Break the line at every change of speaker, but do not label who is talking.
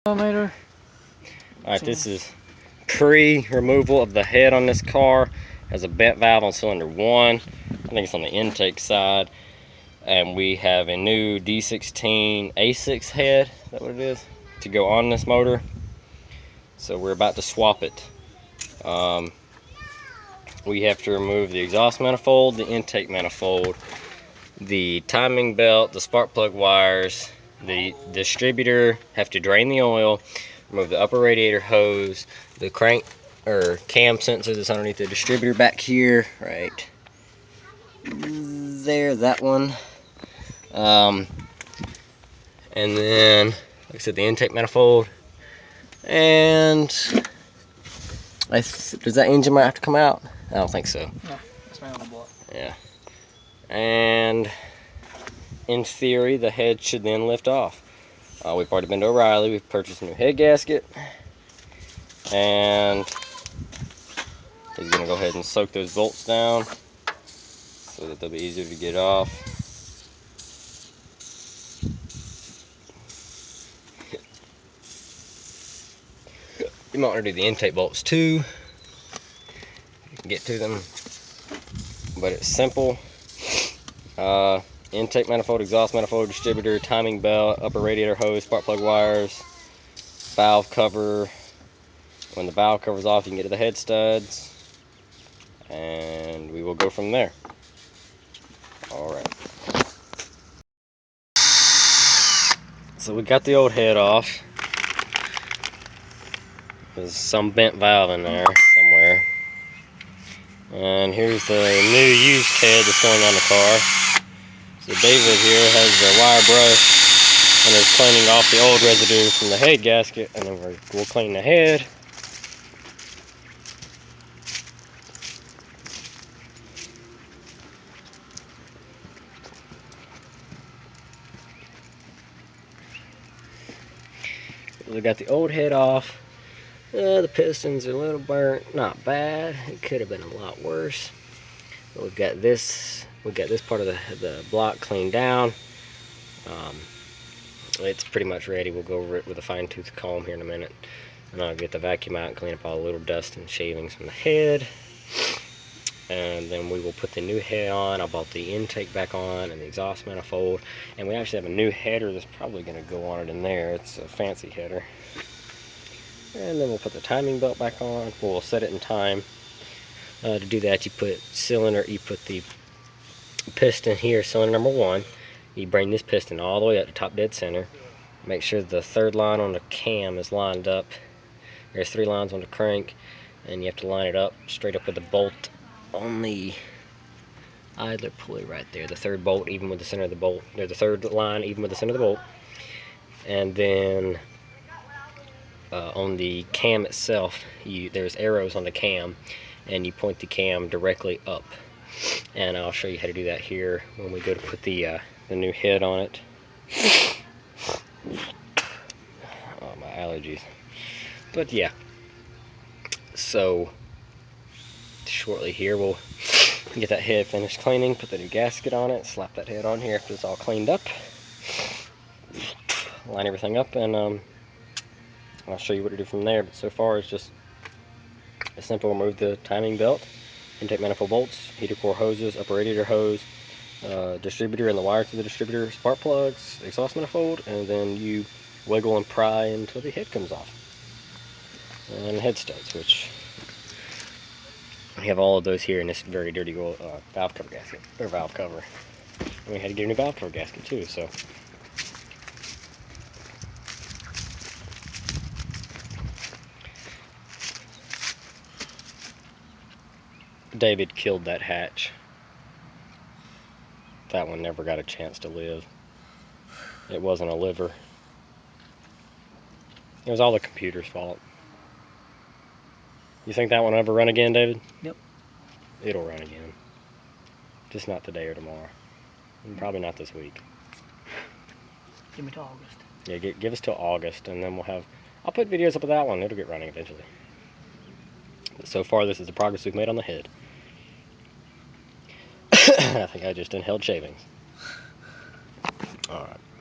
Alright,
this is pre-removal of the head on this car. Has a bent valve on cylinder 1. I think it's on the intake side. And we have a new D16 A6 head, is that what it is, to go on this motor. So we're about to swap it. We have to remove the exhaust manifold, the intake manifold, the timing belt, the spark plug wires, the distributor, have to drain the oil, remove the upper radiator hose, the crank or cam sensor that's underneath the distributor back here, right there, that one. And then, like I said, the intake manifold. And does that engine might have to come out? I don't think so.
No, that's my other block.
Yeah. And in theory, the head should then lift off. We've already been to O'Reilly. We've purchased a new head gasket. And he's going to go ahead and soak those bolts down so that they'll be easier to get off. You might want to do the intake bolts too. You can get to them. But it's simple. Intake manifold, exhaust manifold, distributor, timing belt, upper radiator hose, spark plug wires, valve cover. When the valve cover's off, you can get to the head studs, and we will go from there. Alright. So we got the old head off. There's some bent valve in there somewhere. And here's the new used head that's going on the car. So David here has the wire brush and is cleaning off the old residue from the head gasket, and then we'll clean the head. We got the old head off. The pistons are a little burnt, not bad. It could have been a lot worse. But we've got this part of the block cleaned down. It's pretty much ready. We'll go over it with a fine-tooth comb here in a minute, and I'll get the vacuum out and clean up all the little dust and shavings from the head. And then we will put the new head on. I bought the intake back on and the exhaust manifold, and we actually have a new header that's probably going to go on it in there. It's a fancy header. And then we'll put the timing belt back on. We'll set it in time. To do that, you put the piston here, cylinder number 1. You bring this piston all the way up to top dead center. Make sure the third line on the cam is lined up. There's 3 lines on the crank, and you have to line it up straight up with the bolt on the idler pulley right there. The third bolt even with the center of the bolt. There's the third line even with the center of the bolt. And then on the cam itself, there's arrows on the cam, and you point the cam directly up. And I'll show you how to do that here when we go to put the new head on it. Oh, my allergies. But yeah, so shortly here we'll get that head finished cleaning, put the new gasket on it, slap that head on here after it's all cleaned up, line everything up, and I'll show you what to do from there. But so far it's just a simple remove the timing belt, intake manifold bolts, heater core hoses, upper radiator hose, distributor and the wire to the distributor, spark plugs, exhaust manifold, and then you wiggle and pry until the head comes off. And head studs, which we have all of those here in this very dirty old valve cover gasket, or valve cover. And we had to get a new valve cover gasket too, so. David killed that hatch. That one never got a chance to live. It wasn't a liver. It was all the computer's fault. You think that one will ever run again, David?
Yep.
It'll run again. Just not today or tomorrow. And probably not this week.
Give me to August.
Yeah, give us till August, and then I'll put videos up of that one. It'll get running eventually. But so far, this is the progress we've made on the head. I think I just inhaled shavings.